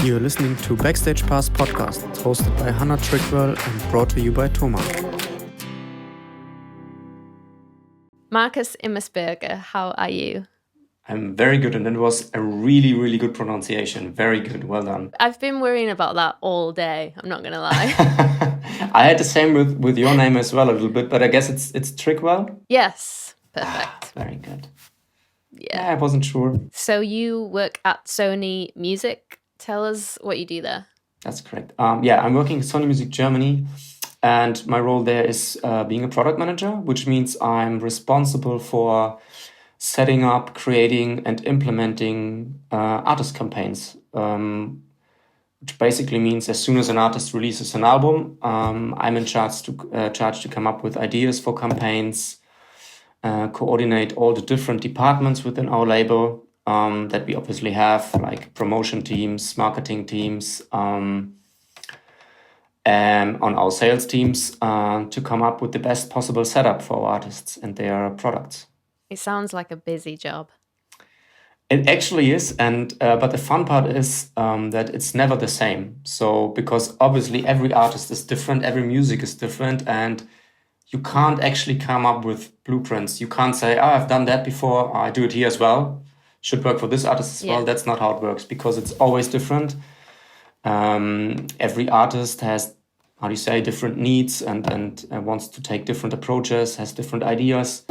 You're listening to Backstage Pass podcast, hosted by Hannah Trickwell and brought to you by Thomann. Markus Immesberger, how are you? I'm very good, and it was a really, really good pronunciation. Very good, well done. I've been worrying about that all day, I'm not going to lie. I had the same with your name as well a little bit, but I guess it's Trickwell? Yes, perfect. Very good. Yeah, I wasn't sure. So you work at Sony Music. Tell us what you do there. That's correct. I'm working at Sony Music Germany, and my role there is being a product manager, which means I'm responsible for setting up, creating, and implementing artist campaigns, which basically means as soon as an artist releases an album, I'm in charge to come up with ideas for campaigns, coordinate all the different departments within our label that we obviously have, like promotion teams, marketing teams, and on our sales teams to come up with the best possible setup for our artists and their products. It sounds like a busy job. It actually is, and but the fun part is that it's never the same. So because obviously every artist is different, every music is different, and you can't actually come up with blueprints. You can't say, "Oh, I've done that before. I do it here as well. Should work for this artist as well." That's not how it works because it's always different. Every artist has, different needs and wants to take different approaches, has different ideas.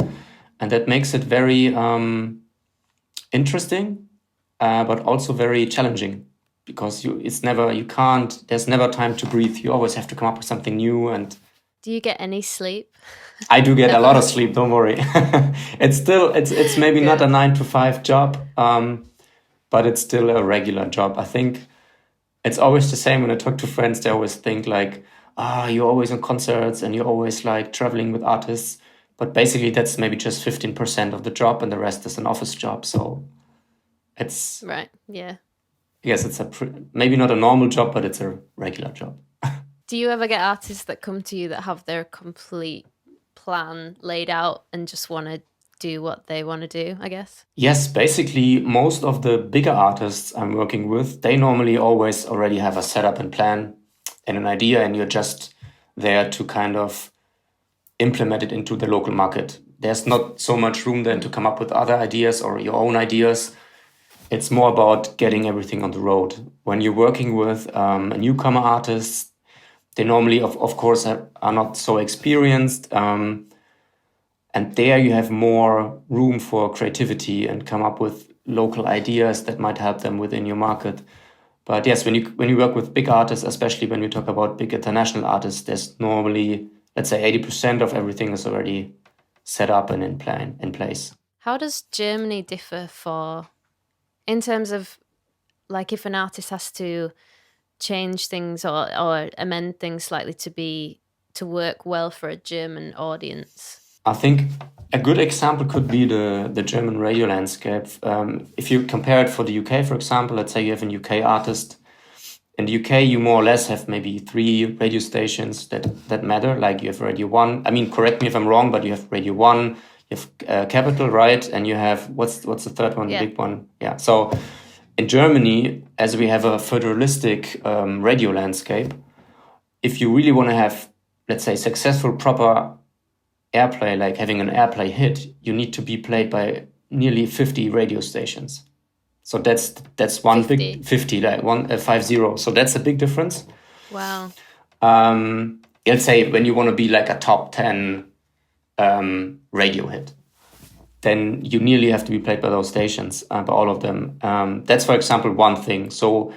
And that makes it very interesting, but also very challenging because there's never time to breathe. You always have to come up with something new. And do you get any sleep? I do get a lot of sleep, don't worry. It's maybe not a 9-to-5 job, but it's still a regular job. I think it's always the same when I talk to friends. They always think like, you're always on concerts and you're always like traveling with artists. But basically, that's maybe just 15% of the job, and the rest is an office job. So it's right. Yeah. Yes, it's maybe not a normal job, but it's a regular job. Do you ever get artists that come to you that have their complete plan laid out and just want to do what they want to do, I guess? Yes, basically, most of the bigger artists I'm working with, they normally always already have a setup and plan and an idea, and you're just there to kind of implement it into the local market. There's not so much room then to come up with other ideas or your own ideas. It's more about getting everything on the road. When you're working with a newcomer artist, they normally, of course, are not so experienced. And there you have more room for creativity and come up with local ideas that might help them within your market. But yes, when you work with big artists, especially when you talk about big international artists, there's normally, let's say 80% of everything is already set up and in place. How does Germany differ in terms of, like, if an artist has to change things or amend things slightly to work well for a German audience? I think a good example could be the German radio landscape. If you compare it for the UK, for example, let's say you have a UK artist. In the UK, you more or less have maybe 3 radio stations that matter. Like you have Radio 1. I mean, correct me if I'm wrong, but you have Radio 1, you have Capital, right? And you have, what's the third one, the big one? Yeah. So in Germany, as we have a federalistic radio landscape, if you really want to have, let's say, successful, proper airplay, like having an airplay hit, you need to be played by nearly 50 radio stations. So that's one 50. Big 50, like 150. So that's a big difference. Wow. Let's say when you want to be like a top 10 radio hit, then you nearly have to be played by those stations, by all of them. That's, for example, one thing. So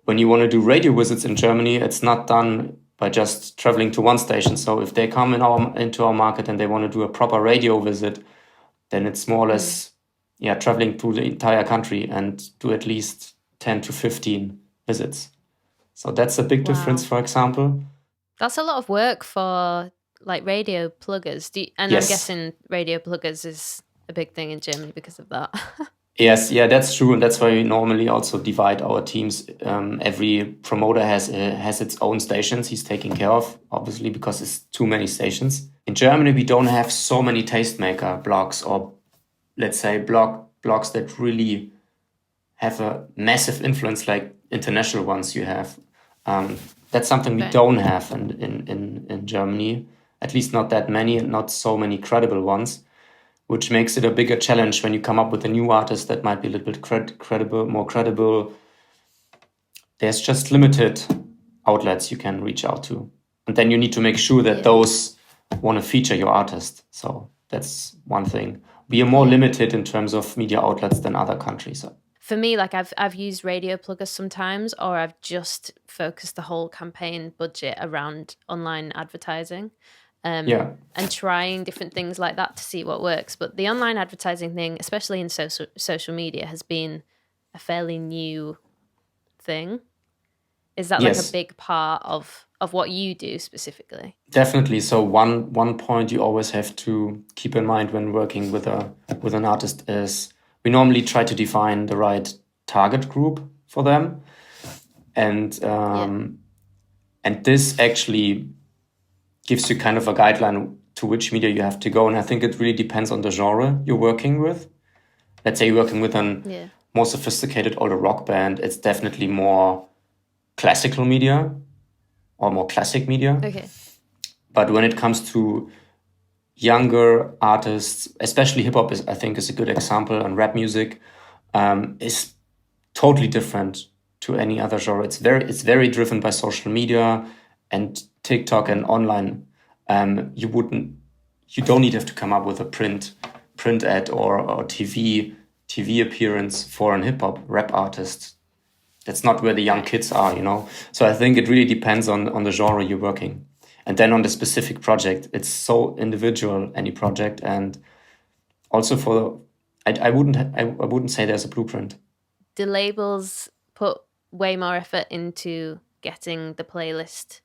when you want to do radio visits in Germany, it's not done by just traveling to one station. So if they come into our market and they want to do a proper radio visit, then it's more or less traveling through the entire country and do at least 10 to 15 visits. So that's a big difference, for example. That's a lot of work for like radio pluggers. Yes. I'm guessing radio pluggers is a big thing in Germany because of that. Yes, yeah, that's true. And that's why we normally also divide our teams. Every promoter has its own stations he's taking care of, obviously, because it's too many stations. In Germany, we don't have so many tastemaker blogs or, let's say, blogs that really have a massive influence like international ones you have. That's something we don't have in Germany, at least not that many and not so many credible ones, which makes it a bigger challenge when you come up with a new artist that might be a little bit more credible. There's just limited outlets you can reach out to. And then you need to make sure that those want to feature your artist. So that's one thing. We are more limited in terms of media outlets than other countries. For me, like I've used radio pluggers sometimes, or I've just focused the whole campaign budget around online advertising. And trying different things like that to see what works. But the online advertising thing, especially in social media, has been a fairly new thing. Is that like a big part of what you do specifically? Definitely. So one point you always have to keep in mind when working with an artist is we normally try to define the right target group for them, and this actually gives you kind of a guideline to which media you have to go. And I think it really depends on the genre you're working with. Let's say you're working with a more sophisticated older rock band, it's definitely more classical media or more classic media. Okay. But when it comes to younger artists, especially hip hop, I think is a good example, and rap music is totally different to any other genre. It's very driven by social media and TikTok and online. You don't need to come up with a print ad or TV appearance for an hip hop rap artist. That's not where the young kids are, So I think it really depends on the genre you're working. And then on the specific project, it's so individual, any project. And also I wouldn't say there's a blueprint. Do labels put way more effort into getting the playlist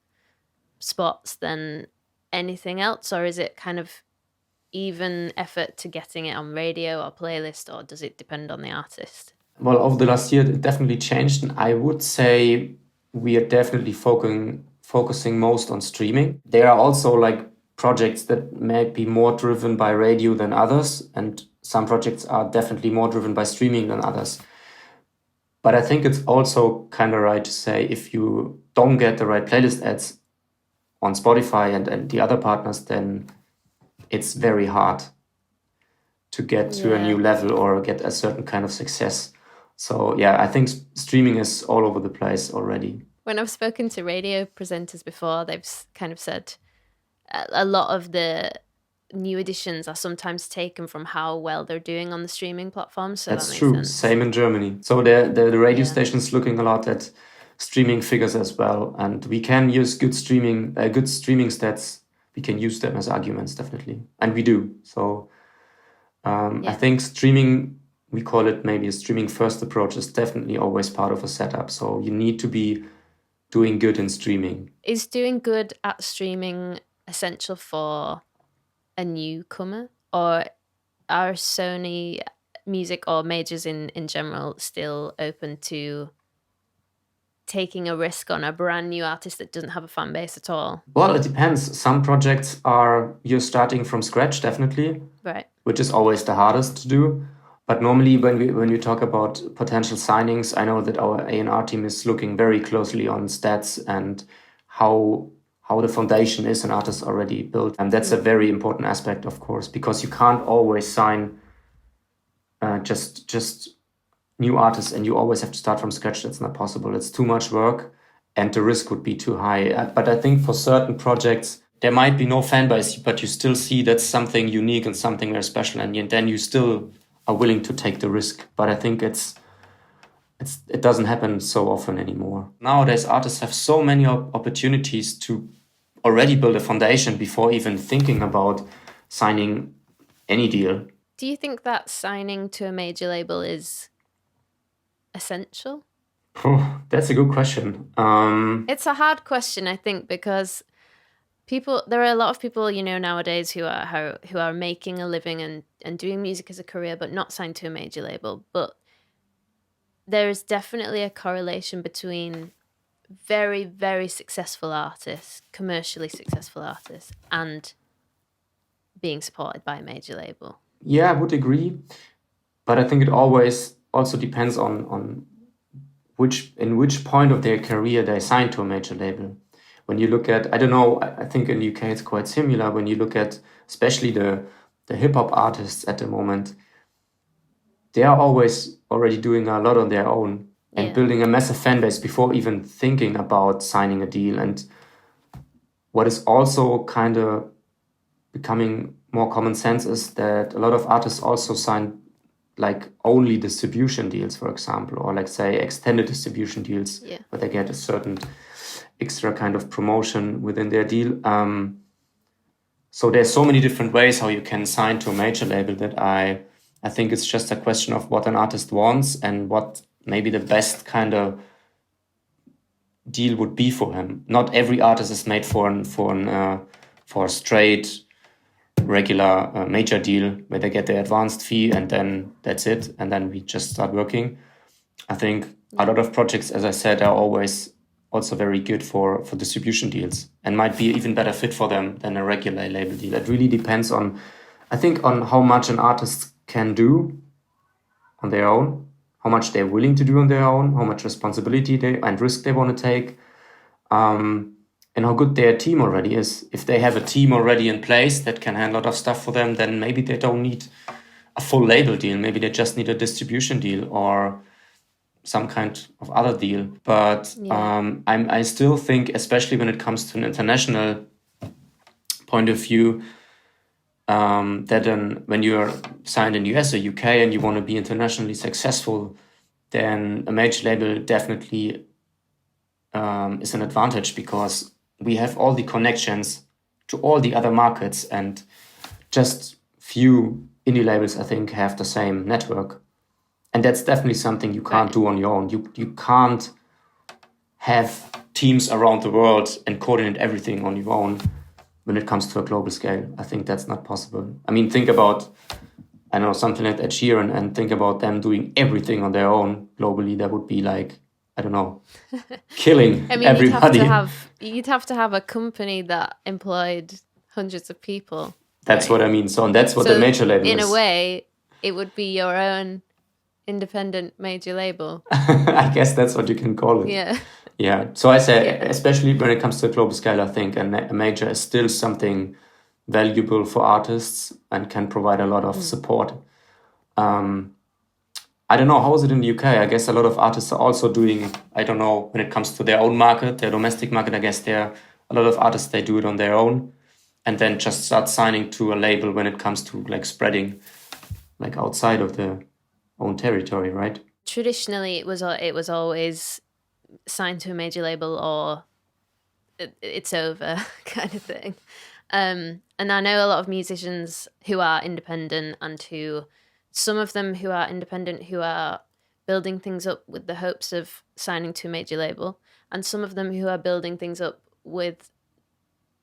spots than anything else? Or is it kind of even effort to getting it on radio or playlist, or does it depend on the artist? Well, over the last year, it definitely changed. And I would say we are definitely focusing most on streaming. There are also like projects that may be more driven by radio than others. And some projects are definitely more driven by streaming than others. But I think it's also kind of right to say if you don't get the right playlist ads on Spotify and the other partners, then it's very hard to get to a new level or get a certain kind of success. So I think streaming is all over the place already. When I've spoken to radio presenters before, they've kind of said a lot of the new editions are sometimes taken from how well they're doing on the streaming platforms. So that's that makes true. sense. Same in Germany. So the radio stations looking a lot at streaming figures as well, and we can use good streaming stats. We can use them as arguments, definitely, and we do. So I think streaming, we call it maybe a streaming first approach, is definitely always part of a setup. So you need to be doing good in streaming. Is doing good at streaming essential for a newcomer, or are Sony Music or majors in general still open to taking a risk on a brand new artist that doesn't have a fan base at all? Well, it depends. Some projects you're starting from scratch, definitely, right? Which is always the hardest to do. But normally, when we talk about potential signings, I know that our A&R team is looking very closely on stats and how the foundation is an artist already built, and that's a very important aspect, of course, because you can't always sign just new artists, and you always have to start from scratch. That's not possible. It's too much work, and the risk would be too high. But I think for certain projects, there might be no fan base, but you still see that's something unique and something very special, and then you still are willing to take the risk. But I think it doesn't happen so often anymore. Nowadays, artists have so many opportunities to already build a foundation before even thinking about signing any deal. Do you think that signing to a major label is essential? Oh, that's a good question. It's a hard question, I think, because there are a lot of people, nowadays who are making a living and doing music as a career, but not signed to a major label. But there is definitely a correlation between very, very successful artists, commercially successful artists, and being supported by a major label. Yeah, I would agree. But I think it always also depends on in which point of their career they sign to a major label. When you look at, I don't know, I think in the UK it's quite similar. When you look at especially the hip-hop artists at the moment, they are always already doing a lot on their own and building a massive fan base before even thinking about signing a deal. And what is also kind of becoming more common sense is that a lot of artists also sign like only distribution deals, for example, or like say extended distribution deals where they get a certain extra kind of promotion within their deal. So there's so many different ways how you can sign to a major label that I think it's just a question of what an artist wants and what maybe the best kind of deal would be for him. Not every artist is made for a straight, regular major deal where they get their advanced fee and then that's it, and then we just start working. I think a lot of projects, as I said, are always also very good for distribution deals and might be even better fit for them than a regular label deal. It really depends on, I think, on how much an artist can do on their own, how much they're willing to do on their own, how much responsibility and risk they want to take, and how good their team already is. If they have a team already in place that can handle a lot of stuff for them, then maybe they don't need a full label deal. Maybe they just need a distribution deal or some kind of other deal. But I still think, especially when it comes to an international point of view, that when you're signed in US or UK and you want to be internationally successful, then a major label definitely is an advantage, because we have all the connections to all the other markets, and just few indie labels, I think, have the same network. And that's definitely something you can't do on your own. You can't have teams around the world and coordinate everything on your own when it comes to a global scale. I think that's not possible. I mean, think about, I don't know, something like Ed Sheeran, and think about them doing everything on their own globally. That would be like, I don't know, killing everybody. You'd have to have a company that employed hundreds of people. That's what I mean. So, and that's what the major label is. In a way, it would be your own independent major label. I guess that's what you can call it. Yeah. Yeah. So I say, especially when it comes to a global scale, I think a major is still something valuable for artists and can provide a lot of support. I don't know, how is it in the UK? I guess a lot of artists are also doing, I don't know, when it comes to their own market, their domestic market, I guess there are a lot of artists, they do it on their own and then just start signing to a label when it comes to like spreading like outside of their own territory, right? Traditionally, it was always signed to a major label or it's over kind of thing. And I know a lot of musicians who are independent, and some of them who are independent who are building things up with the hopes of signing to a major label, and some of them who are building things up with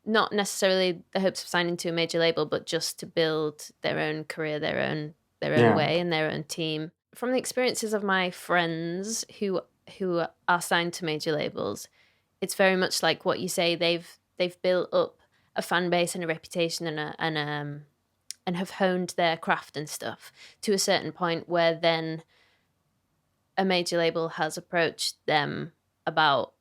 not necessarily the hopes of signing to a major label, but just to build their own career, their own way and their own team. From the experiences of my friends who are signed to major labels, it's very much like what you say. They've built up a fan base and a reputation and have honed their craft and stuff to a certain point where then a major label has approached them about,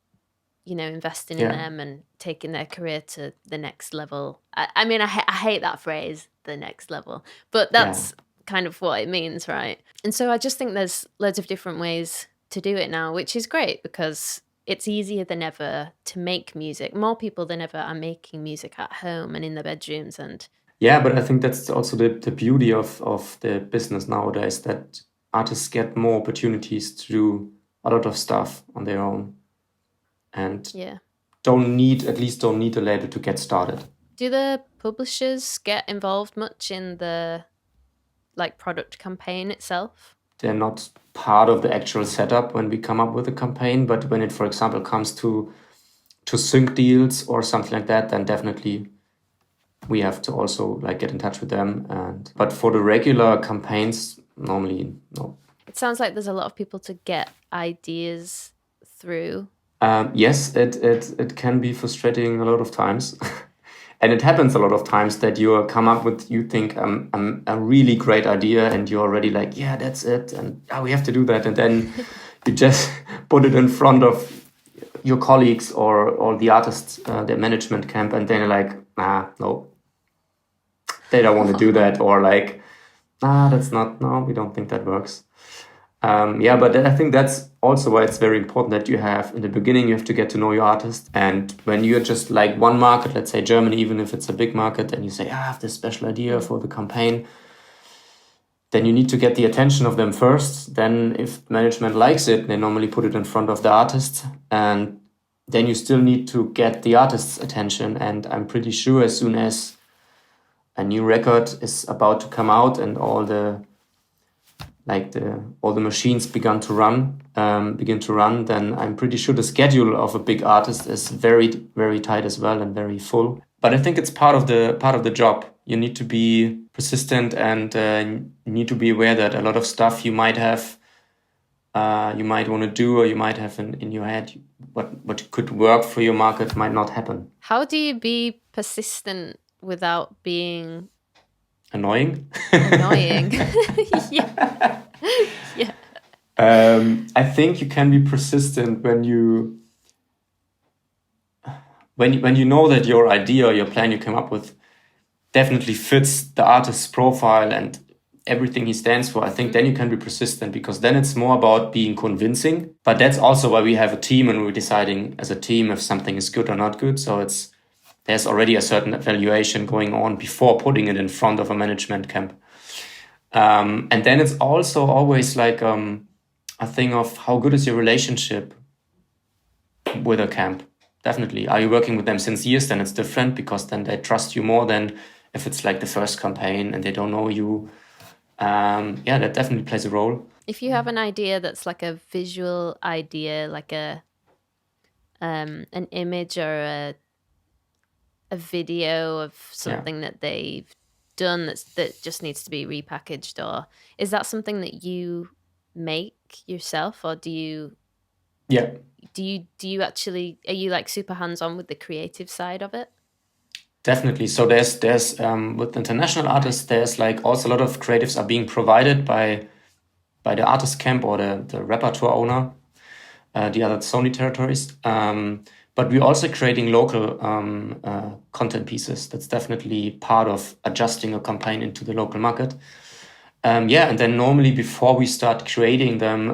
investing in them and taking their career to the next level. I mean, I hate that phrase, the next level, but that's kind of what it means, right? And so I just think there's loads of different ways to do it now, which is great because it's easier than ever to make music. More people than ever are making music at home and in their bedrooms. And yeah, but I think that's also the beauty of the business nowadays, that artists get more opportunities to do a lot of stuff on their own and don't need a label to get started. Do the publishers get involved much in the product campaign itself? They're not part of the actual setup when we come up with a campaign, but when it, for example, comes to sync deals or something like that, then definitely we have to also get in touch with them. But for the regular campaigns, normally no. It sounds like there's a lot of people to get ideas through. Yes, it can be frustrating a lot of times. And it happens a lot of times that you think a really great idea and you're already like, yeah, that's it. And we have to do that. And then you just put it in front of your colleagues or the artists, their management camp, and then you're like, no, they don't want to do that, or like, we don't think that works. But I think that's also why it's very important that you have, in the beginning, you have to get to know your artist. And when you're just like one market, let's say Germany, even if it's a big market, and you say, I have this special idea for the campaign, then you need to get the attention of them first. Then if management likes it, they normally put it in front of the artist. And then you still need to get the artist's attention. And I'm pretty sure as soon as a new record is about to come out and all the machines begin to run, then I'm pretty sure the schedule of a big artist is very, very tight as well and very full. But I think it's part of the job. You need to be persistent, and you need to be aware that a lot of stuff you might have, you might want to do, or you might have in your head, what could work for your market might not happen. How do you be persistent without being annoying? Yeah. Yeah. I think you can be persistent when you know that your idea or your plan you came up with definitely fits the artist's profile and everything he stands for. I think then you can be persistent, because then it's more about being convincing. But that's also why we have a team, and we're deciding as a team if something is good or not good. So there's already a certain evaluation going on before putting it in front of a management camp. And then it's also always like a thing of how good is your relationship with a camp. Definitely. Are you working with them since years? Then it's different, because then they trust you more than if it's like the first campaign and they don't know you. That definitely plays a role. If you have an idea that's like a visual idea, like an image or a video of something that they've done that just needs to be repackaged, or is that something that you make yourself, or do you actually, are you like super hands-on with the creative side of it? Definitely. So there's with international artists, there's like also a lot of creatives are being provided by the artist camp or the repertoire owner, the other Sony territories. But we're also creating local content pieces. That's definitely part of adjusting a campaign into the local market. And then normally before we start creating them,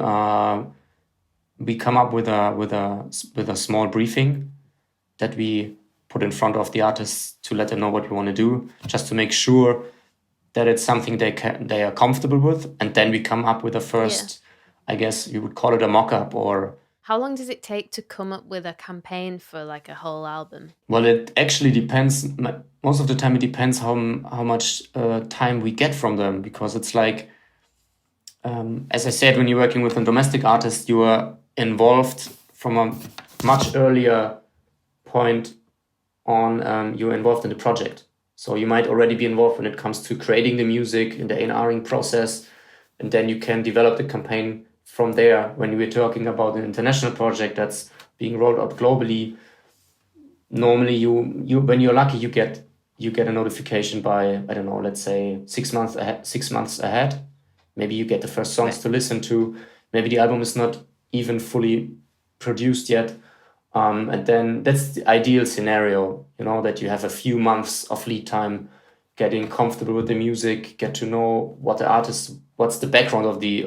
we come up with a small briefing that we put in front of the artists to let them know what we want to do, just to make sure that it's something they are comfortable with. And then we come up with a first, I guess you would call it a mock-up. Or how long does it take to come up with a campaign for like a whole album? Well, it actually depends. Most of the time it depends how much time we get from them, because it's like, as I said, when you're working with a domestic artist, you are involved from a much earlier point on. You're involved in the project. So you might already be involved when it comes to creating the music, in the A&Ring process, and then you can develop the campaign from there. When we're talking about an international project that's being rolled out globally, normally you when you're lucky, you get a notification by, I don't know, let's say 6 months ahead. Maybe you get the first songs to listen to. Maybe the album is not even fully produced yet. And then that's the ideal scenario, that you have a few months of lead time, getting comfortable with the music, get to know what the artist, what's the background of the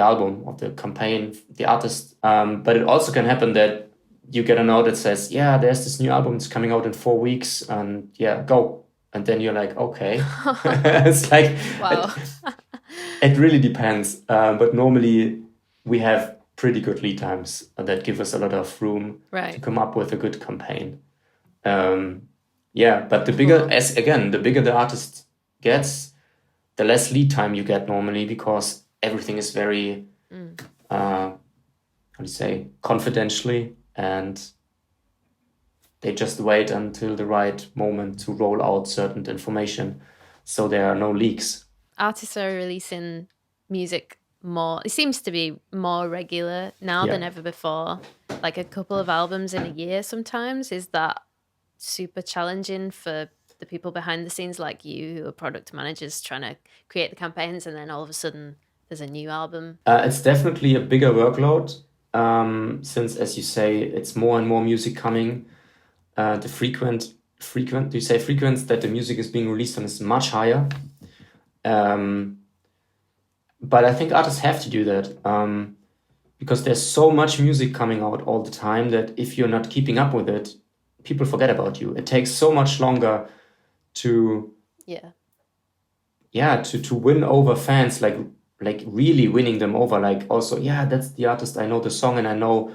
album, of the campaign, the artist. But it also can happen that you get a note that says, there's this new album, it's coming out in 4 weeks, and go. And then you're like, okay. It's like, wow. It really depends. But normally we have pretty good lead times that give us a lot of room to come up with a good campaign. But the bigger, the bigger the artist gets, the less lead time you get normally, because everything is very, confidentially, and they just wait until the right moment to roll out certain information, so there are no leaks. Artists are releasing music more, it seems to be more regular now than ever before, like a couple of albums in a year sometimes. Is that super challenging for the people behind the scenes like you, who are product managers trying to create the campaigns, and then all of a sudden there's a new album? It's definitely a bigger workload. since, as you say, it's more and more music coming. The frequent, do you say frequency that the music is being released on is much higher. But I think artists have to do that because there's so much music coming out all the time that if you're not keeping up with it, people forget about you. It takes so much longer to to win over fans, like really winning them over. Like also, that's the artist. I know the song and I know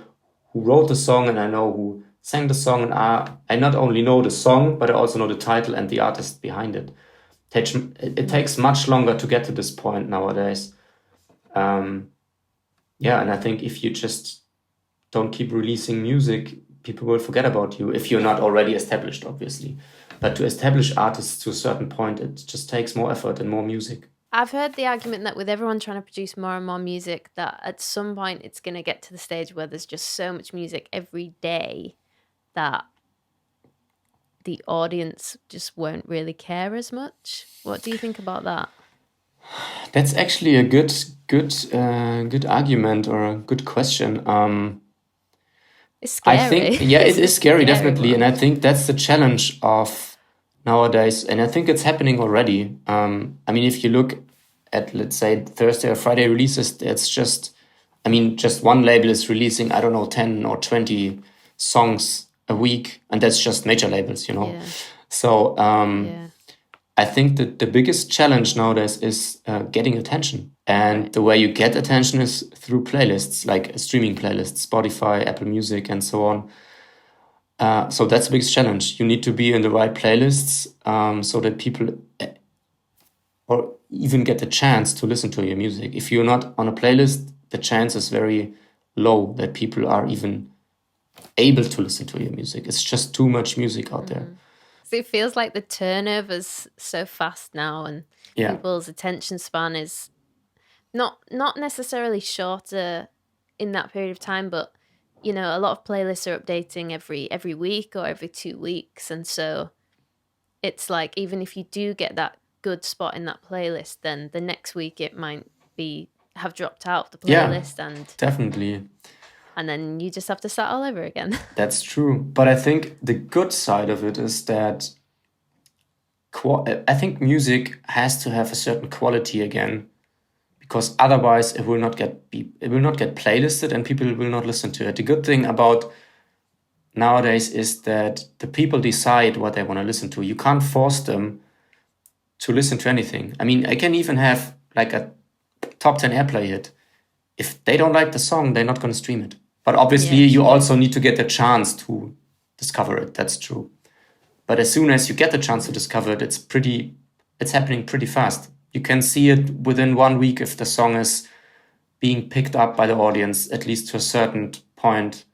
who wrote the song and I know who sang the song, and I not only know the song but I also know the title and the artist behind it. It takes much longer to get to this point nowadays. And I think if you just don't keep releasing music, people will forget about you if you're not already established, obviously. But to establish artists to a certain point, it just takes more effort and more music. I've heard the argument that with everyone trying to produce more and more music, that at some point it's going to get to the stage where there's just so much music every day that the audience just won't really care as much. What do you think about that? That's actually a good argument or a good question. It's scary. I think, it is scary, definitely. And I think that's the challenge of nowadays. And I think it's happening already. I mean, if you look at, let's say, Thursday or Friday releases, it's just one label is releasing, 10 or 20 songs a week. And that's just major labels, Yeah. So I think that the biggest challenge nowadays is getting attention. And the way you get attention is through playlists, like streaming playlists, Spotify, Apple Music, and so on. So that's the biggest challenge. You need to be in the right playlists so that people or even get the chance to listen to your music. If you're not on a playlist, the chance is very low that people are even able to listen to your music. It's just too much music out there. So it feels like the turnover's so fast now, and people's attention span is not necessarily shorter in that period of time, but a lot of playlists are updating every week or every 2 weeks, and so it's like even if you do get that good spot in that playlist, then the next week it might have dropped out of the playlist, and definitely. And then you just have to start all over again. That's true. But I think the good side of it is that I think music has to have a certain quality again, because otherwise it will not get playlisted and people will not listen to it. The good thing about nowadays is that the people decide what they want to listen to. You can't force them to listen to anything. I mean, I can even have like a top 10 airplay hit. If they don't like the song, they're not going to stream it. But obviously, you also need to get the chance to discover it. That's true. But as soon as you get the chance to discover it, it's happening pretty fast. You can see it within 1 week if the song is being picked up by the audience, at least to a certain point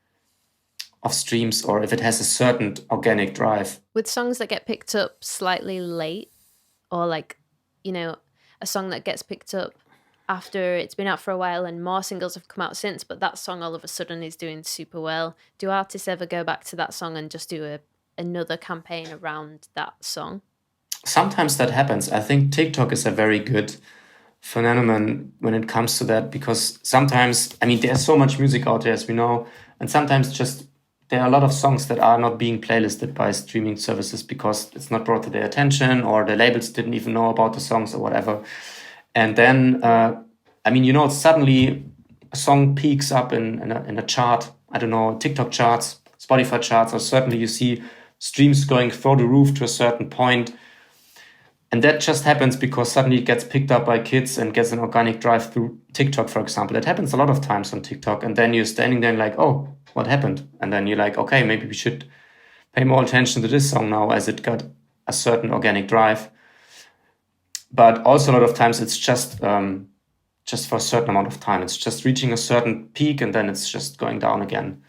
of streams, or if it has a certain organic drive. With songs that get picked up slightly late, or like, a song that gets picked up after it's been out for a while and more singles have come out since, but that song all of a sudden is doing super well. Do artists ever go back to that song and just do another campaign around that song? Sometimes that happens. I think TikTok is a very good phenomenon when it comes to that, because sometimes, there's so much music out there, as we know, and sometimes just there are a lot of songs that are not being playlisted by streaming services because it's not brought to their attention, or the labels didn't even know about the songs or whatever. And then, suddenly a song peaks up in a chart. I don't know, TikTok charts, Spotify charts, or certainly you see streams going through the roof to a certain point. And that just happens because suddenly it gets picked up by kids and gets an organic drive through TikTok, for example. It happens a lot of times on TikTok. And then you're standing there and like, oh, what happened? And then you're like, okay, maybe we should pay more attention to this song now as it got a certain organic drive. But also a lot of times it's just for a certain amount of time. It's just reaching a certain peak and then it's just going down again.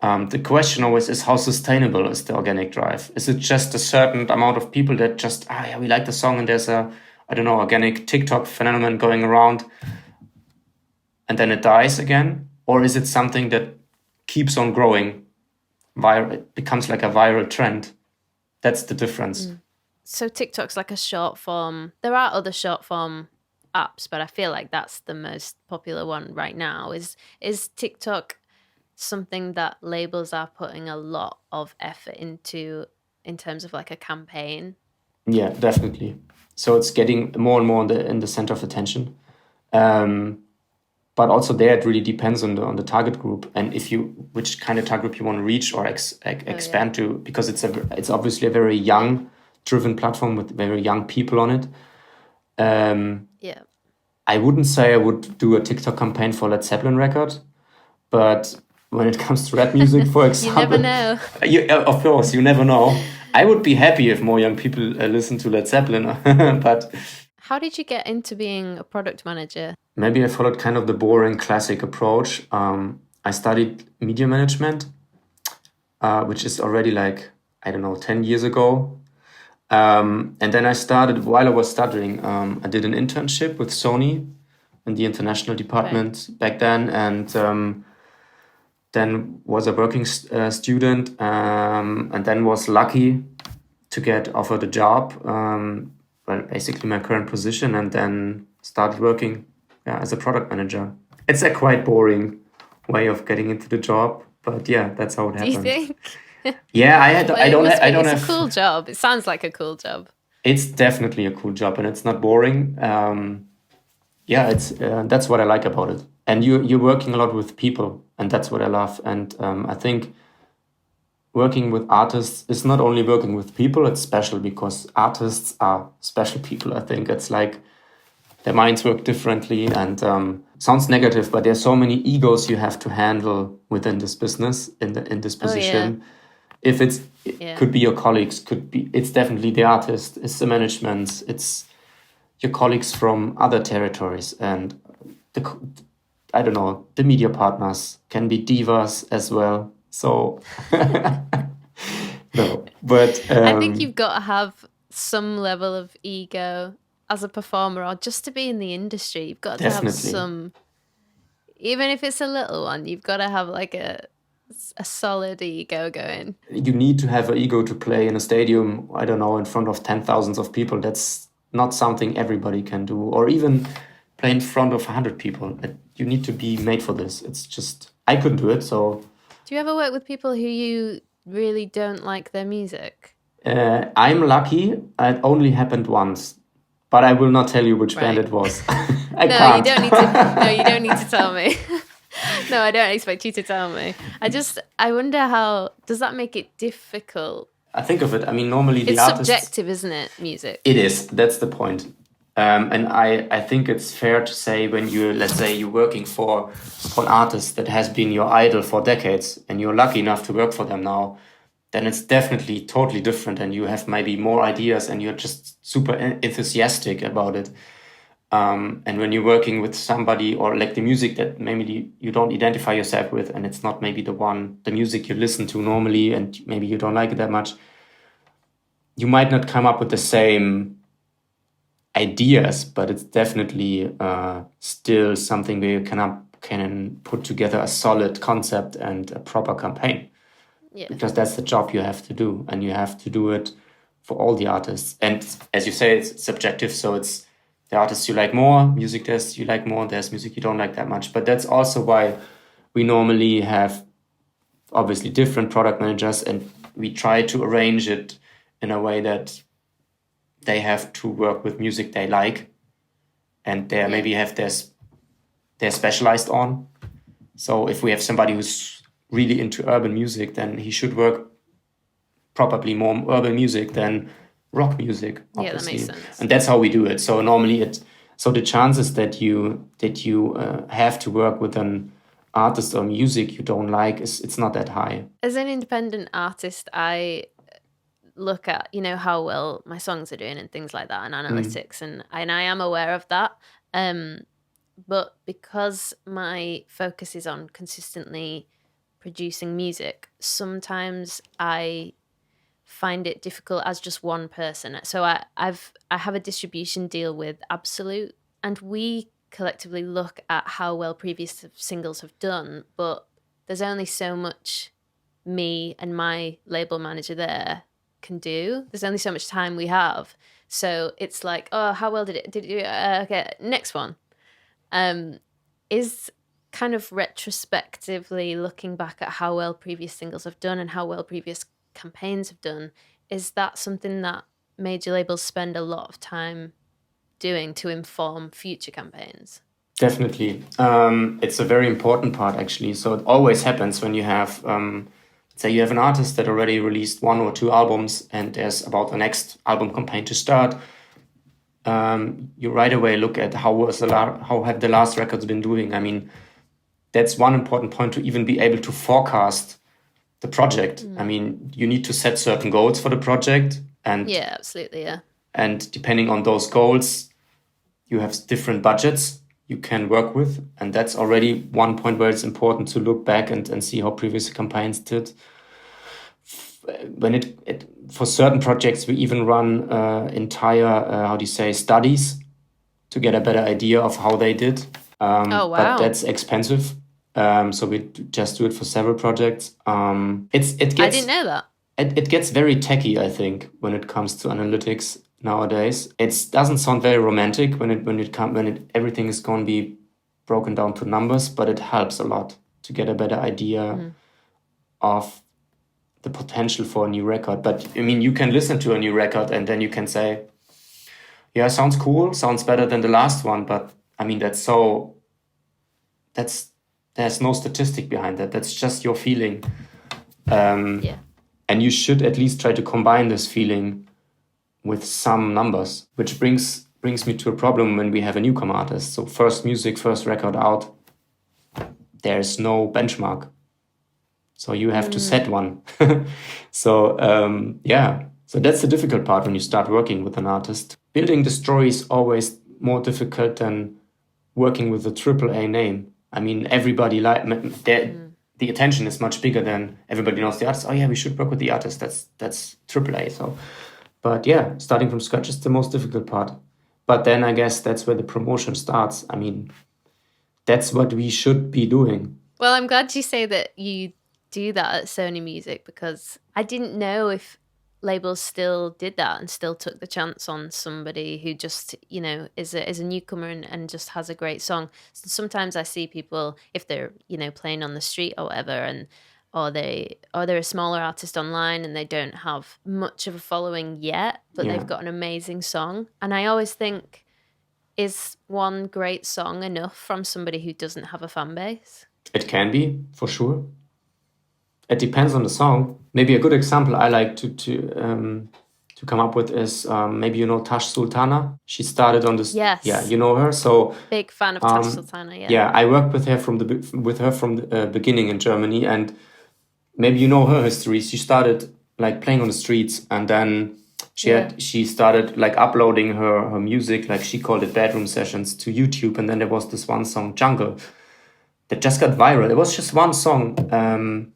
The question always is, how sustainable is the organic drive? Is it just a certain amount of people that just, we like the song and there's a, organic TikTok phenomenon going around and then it dies again? Or is it something that keeps on growing? It becomes like a viral trend. That's the difference. So TikTok's like a short form. There are other short form apps, but I feel like that's the most popular one right now. Is TikTok something that labels are putting a lot of effort into in terms of like a campaign. Yeah, definitely. So it's getting more and more in the center of attention. But also there, it really depends on the target group, and which kind of target group you want to reach or expand to, because it's obviously a very young driven platform with very young people on it. Yeah. I wouldn't say I would do a TikTok campaign for Led Zeppelin record, but when it comes to rap music, for example, You never know. Of course, you never know. I would be happy if more young people listen to Led Zeppelin, but how did you get into being a product manager? maybe I followed kind of the boring classic approach. I studied media management, which is already like, I don't know, 10 years ago. And then I started, while I was studying, I did an internship with Sony in the international department back then, and then was a working student, and then was lucky to get offered a job, well, basically my current position, and then started working as a product manager. It's a quite boring way of getting into the job, but yeah, that's how it happened. Do you think? Yeah, I don't have. It's a cool job. It sounds like a cool job. It's definitely a cool job, and it's not boring. Yeah, it's that's what I like about it. And you're working a lot with people, and that's what I love. And I think working with artists is not only working with people, it's special because artists are special people. I think it's like their minds work differently, and sounds negative, but there's so many egos you have to handle within this business, in this position. If it could be your colleagues, it's definitely the artist, it's the management, it's your colleagues from other territories, and I don't know, the media partners can be divas as well. So no, but I think you've got to have some level of ego as a performer, or just to be in the industry. You've got to have some, even if it's a little one, you've got to have like a solid ego going. You need to have an ego to play in a stadium, I don't know, in front of 10,000 of people. That's not something everybody can do, or even play in front of 100 people. You need to be made for this. It's just, I couldn't do it. So do you ever work with people who you really don't like their music? I'm lucky. It only happened once, but I will not tell you which band it was. I can't. You don't need to. No, you don't need to tell me. No, I don't expect you to tell me. I wonder how, does that make it difficult? I think of it, I mean, normally the it's artists... It's subjective, isn't it, music? It is, that's the point. And I think it's fair to say when let's say you're working for an artist that has been your idol for decades, and you're lucky enough to work for them now, then it's definitely totally different, and you have maybe more ideas, and you're just super enthusiastic about it. And when you're working with somebody, or like the music that maybe you don't identify yourself with, and it's not maybe the music you listen to normally, and maybe you don't like it that much, you might not come up with the same ideas, but it's definitely still something where you can put together a solid concept and a proper campaign. Yeah. Because that's the job you have to do, and you have to do it for all the artists. And as you say, it's subjective, so it's the artists you like more, music there's you like more, there's music you don't like that much. But that's also why we normally have obviously different product managers, and we try to arrange it in a way that they have to work with music they like, and they maybe have they're specialized on. So if we have somebody who's really into urban music, then he should work probably more urban music than rock music, obviously. Yeah, that makes sense. And that's how we do it. So normally the chances that you have to work with an artist or music you don't like it's not that high. As an independent artist, I look at how well my songs are doing and things like that, and analytics, and I am aware of that. But because my focus is on consistently producing music, sometimes I find it difficult as just one person. So I have a distribution deal with Absolute, and we collectively look at how well previous singles have done, but there's only so much me and my label manager there can do. There's only so much time we have. So it's like, oh, how well did it do? Okay, next one. Is kind of retrospectively looking back at how well previous singles have done and how well previous campaigns have done, is that something that major labels spend a lot of time doing to inform future campaigns? Definitely. It's a very important part, actually. So it always happens when you have, say you have an artist that already released 1 or 2 albums and there's about the next album campaign to start. You right away look at how have the last records been doing. I mean, that's one important point to even be able to forecast the project. I mean, you need to set certain goals for the project, and yeah, absolutely, yeah. And depending on those goals, you have different budgets you can work with, and that's already one point where it's important to look back and see how previous campaigns did. When for certain projects, we even run entire studies to get a better idea of how they did. Oh, wow. But that's expensive. So we just do it for several projects. It gets, I didn't know that. It gets very techy, I think, when it comes to analytics nowadays. It doesn't sound very romantic when everything is going to be broken down to numbers, but it helps a lot to get a better idea of the potential for a new record. But I mean, you can listen to a new record and then you can say, yeah, sounds cool, sounds better than the last one. But I mean, there's no statistic behind that. That's just your feeling. And you should at least try to combine this feeling with some numbers, which brings me to a problem when we have a newcomer artist. So first record out, there's no benchmark. So you have to set one. So that's the difficult part when you start working with an artist. Building the story is always more difficult than working with a AAA name. I mean, everybody the attention is much bigger than everybody knows the artist. Oh yeah, we should work with the artist. That's AAA. So, but yeah, starting from scratch is the most difficult part. But then I guess that's where the promotion starts. I mean, that's what we should be doing. Well, I'm glad you say that you do that at Sony Music, because I didn't know if labels still did that and still took the chance on somebody who just, is a newcomer and just has a great song. So sometimes I see people, if they're, playing on the street or whatever, or they're a smaller artist online and they don't have much of a following yet, but they've got an amazing song. And I always think, is one great song enough from somebody who doesn't have a fan base? It can be, for sure. It depends on the song. Maybe a good example I like to come up with is maybe Tash Sultana. She started on this. Yes. Yeah, you know her. So big fan of Tash Sultana. Yeah. Yeah, I worked with her from the beginning in Germany, and maybe you know her history. She started like playing on the streets, and then she started like uploading her music, like she called it bedroom sessions, to YouTube, and then there was this one song, Jungle, that just got viral. It was just one song.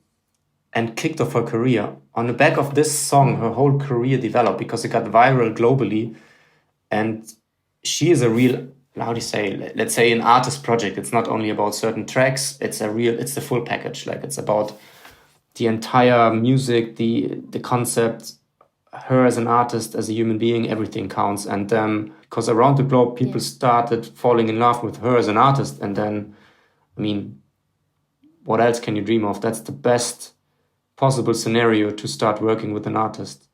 And kicked off her career. On the back of this song, her whole career developed because it got viral globally. And she is a real, let's say an artist project. It's not only about certain tracks, it's the full package. Like, it's about the entire music, the concept, her as an artist, as a human being, everything counts. And because around the globe, people started falling in love with her as an artist. And then, I mean, what else can you dream of? That's the best possible scenario to start working with an artist,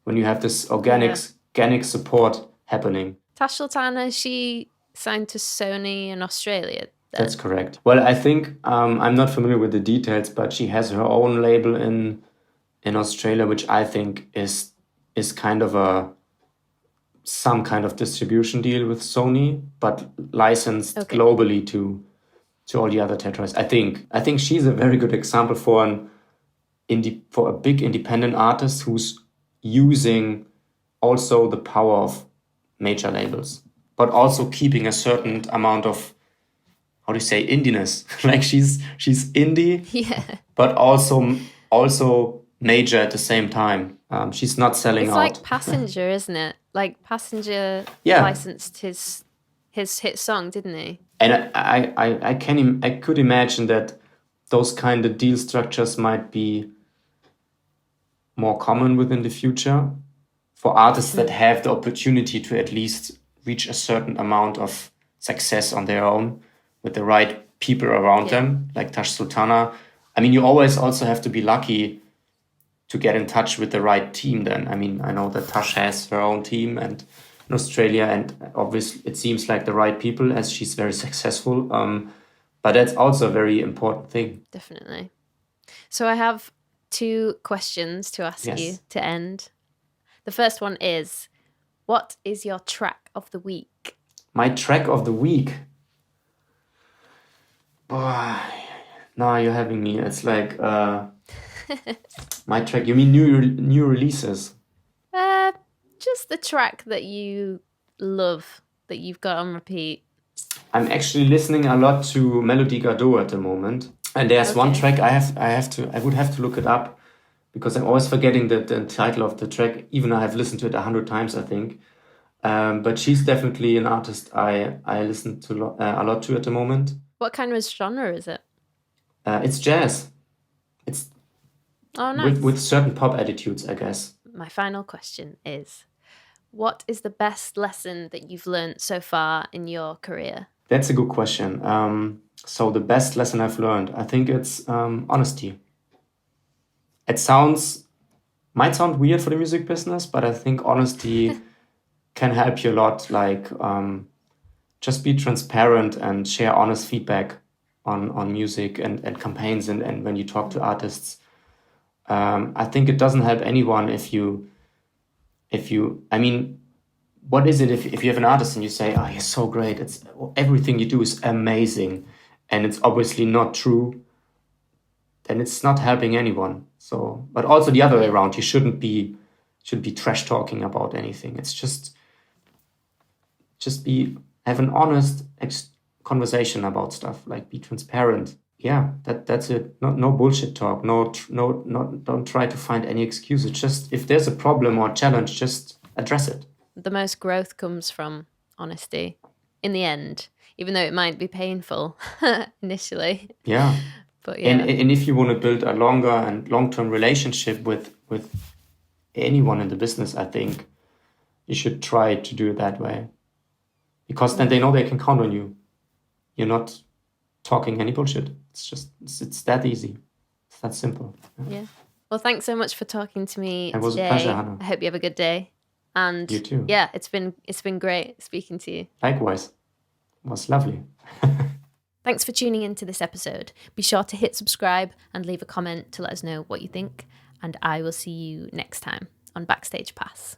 when you have this organic support happening. Tash Sultana, she signed to Sony in Australia then? That's correct. Well, I think I'm not familiar with the details, but she has her own label in Australia, which I think is kind of some kind of distribution deal with Sony, but licensed globally to all the other territories. I think she's a very good example for a big independent artist who's using also the power of major labels, but also keeping a certain amount of, indiness. Like she's indie, but also major at the same time. She's not selling out. It's like Passenger, isn't it? Like Passenger licensed his hit song, didn't he? And I could imagine that those kind of deal structures might be more common within the future for artists that have the opportunity to at least reach a certain amount of success on their own with the right people around them, like Tash Sultana. I mean, you always also have to be lucky to get in touch with the right team then. I mean, I know that Tash has her own team and in Australia, and obviously it seems like the right people as she's very successful. But that's also a very important thing. Definitely. So I have 2 questions to ask you to end. The first one is, what is your track of the week? My track of the week? Boy, now you're having me. It's like my track. You mean new releases? Just the track that you love, that you've got on repeat. I'm actually listening a lot to Melody Gardot at the moment, and there's one track I would have to look it up because I'm always forgetting the title of the track. Even I have listened to it 100 times, I think. But she's definitely an artist I listen to a lot to at the moment. What kind of genre is it? It's jazz. It's nice. with certain pop attitudes, I guess. My final question is, what is the best lesson that you've learned so far in your career? That's a good question. So the best lesson I've learned, I think it's honesty. It might sound weird for the music business, but I think honesty can help you a lot. Like just be transparent and share honest feedback on music and campaigns and when you talk to artists. I think it doesn't help anyone if you, I mean, what is it if you have an artist and you say, oh, you're so great, everything you do is amazing, and it's obviously not true, then it's not helping anyone. So, but also the other way around, you shouldn't be trash talking about anything. It's just have an honest conversation about stuff, like be transparent. Yeah, that's it. No bullshit talk. Don't try to find any excuses. Just if there's a problem or challenge, just address it. The most growth comes from honesty in the end, even though it might be painful initially. Yeah. But yeah. And if you want to build a longer and long-term relationship with anyone in the business, I think you should try to do it that way. Because then they know they can count on you. You're not talking any bullshit. It's that easy. It's that simple. Yeah. Well, thanks so much for talking to me today. It was a pleasure, Hannah. I hope you have a good day. And you too. Yeah, it's been great speaking to you. Likewise. It was lovely. Thanks for tuning into this episode. Be sure to hit subscribe and leave a comment to let us know what you think. And I will see you next time on Backstage Pass.